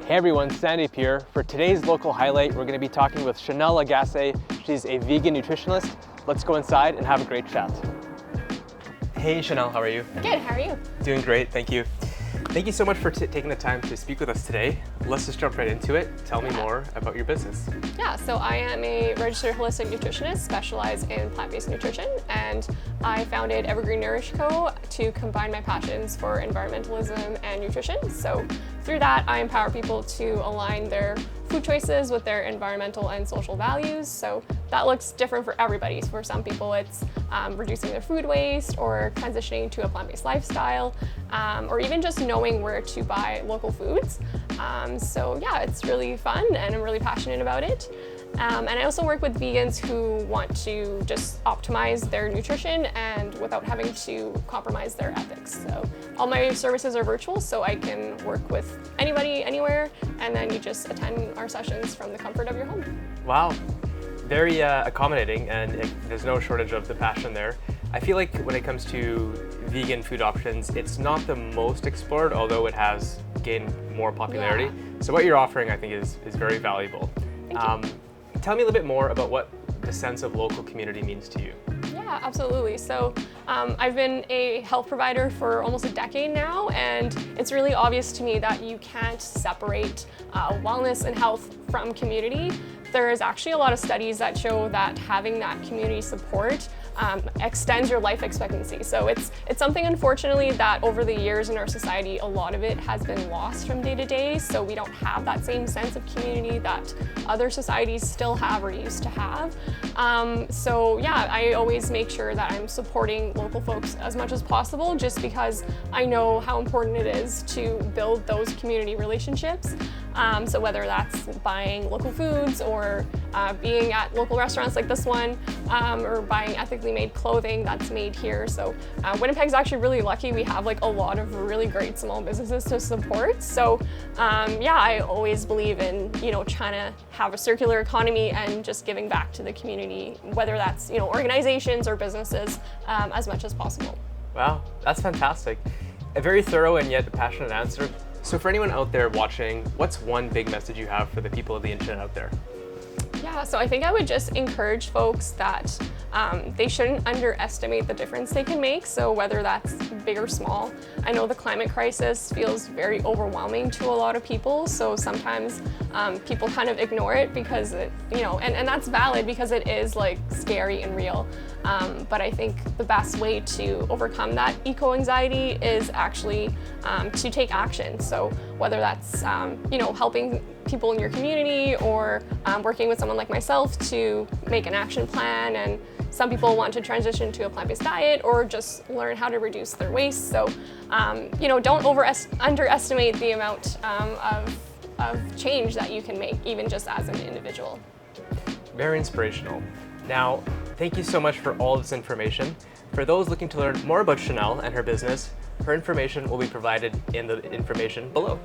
Hey everyone, Sandeep here. For today's local highlight, we're going to be talking with Chanelle Lagasse. She's a vegan nutritionist. Let's go inside and have a great chat. Hey Chanelle, how are you? Good, how are you? Doing great, thank you. Thank you so much for taking the time to speak with us today. Let's just jump right into it. Tell me more about your business. Yeah, so I am a registered holistic nutritionist specialized in plant-based nutrition, and I founded Evergreen Nourish Co to combine my passions for environmentalism and nutrition. So through that, I empower people to align their food choices with their environmental and social values. So that looks different for everybody. So for some people, it's reducing their food waste or transitioning to a plant-based lifestyle, or even just knowing where to buy local foods. So yeah, it's really fun and I'm really passionate about it. And I also work with vegans who want to just optimize their nutrition and without having to compromise their ethics. So all my services are virtual, so I can work with anybody, anywhere, and then you just attend our sessions from the comfort of your home. Wow, very accommodating, and there's no shortage of the passion there. I feel like when it comes to vegan food options, it's not the most explored, although it has gained more popularity. Yeah. So what you're offering, I think, is very valuable. Thank you. Tell me a little bit more about what the sense of local community means to you. Yeah, absolutely. So I've been a health provider for almost a decade now, and it's really obvious to me that you can't separate wellness and health from community. There is actually a lot of studies that show that having that community support extends your life expectancy. So it's something, unfortunately, that over the years in our society, a lot of it has been lost from day to day. So we don't have that same sense of community that other societies still have or used to have. So yeah, I always make sure that I'm supporting local folks as much as possible, just because I know how important it is to build those community relationships. So whether that's buying local foods or being at local restaurants like this one, or buying ethically made clothing that's made here. So Winnipeg's actually really lucky. We have like a lot of really great small businesses to support. So yeah, I always believe in, trying to have a circular economy and just giving back to the community, whether that's, organizations or businesses, as much as possible. Wow, that's fantastic. A very thorough and yet passionate answer. So for anyone out there watching, what's one big message you have for the people of the internet out there? Yeah, so I think I would just encourage folks that they shouldn't underestimate the difference they can make. So whether that's big or small, I know the climate crisis feels very overwhelming to a lot of people. So sometimes people kind of ignore it because it, and that's valid because it is like scary and real. But I think the best way to overcome that eco-anxiety is actually to take action. So whether that's, helping people in your community or working with someone like myself to make an action plan, and some people want to transition to a plant-based diet or just learn how to reduce their waste. So, don't underestimate the amount of change that you can make, even just as an individual. Very inspirational. Now, thank you so much for all this information. For those looking to learn more about Chanelle and her business, her information will be provided in the information below.